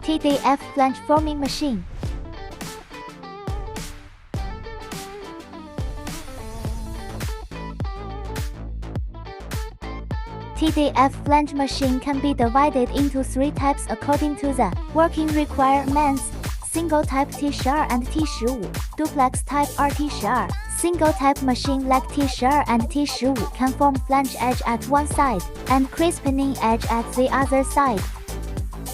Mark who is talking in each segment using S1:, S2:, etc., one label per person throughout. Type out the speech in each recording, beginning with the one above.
S1: TDF flange forming machine. TDF flange machine can be divided into 3 types according to the working requirements: single type T12 and T15, duplex type RT12. Single type machine like T12 and T15 can form flange edge at one side and crispening edge at the other side.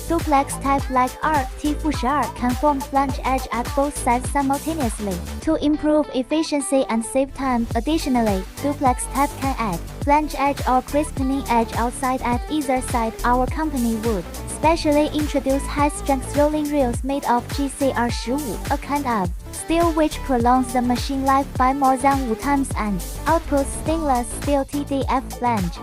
S1: Duplex type like RT12 can form flange edge at both sides simultaneously to improve efficiency and save time. Additionally, duplex type can add flange edge or crispening edge outside at either side. Our company would specially introduce high-strength rolling reels made of GCR15, a kind of steel which prolongs the machine life by more than 5 times and outputs stainless steel TDF flange.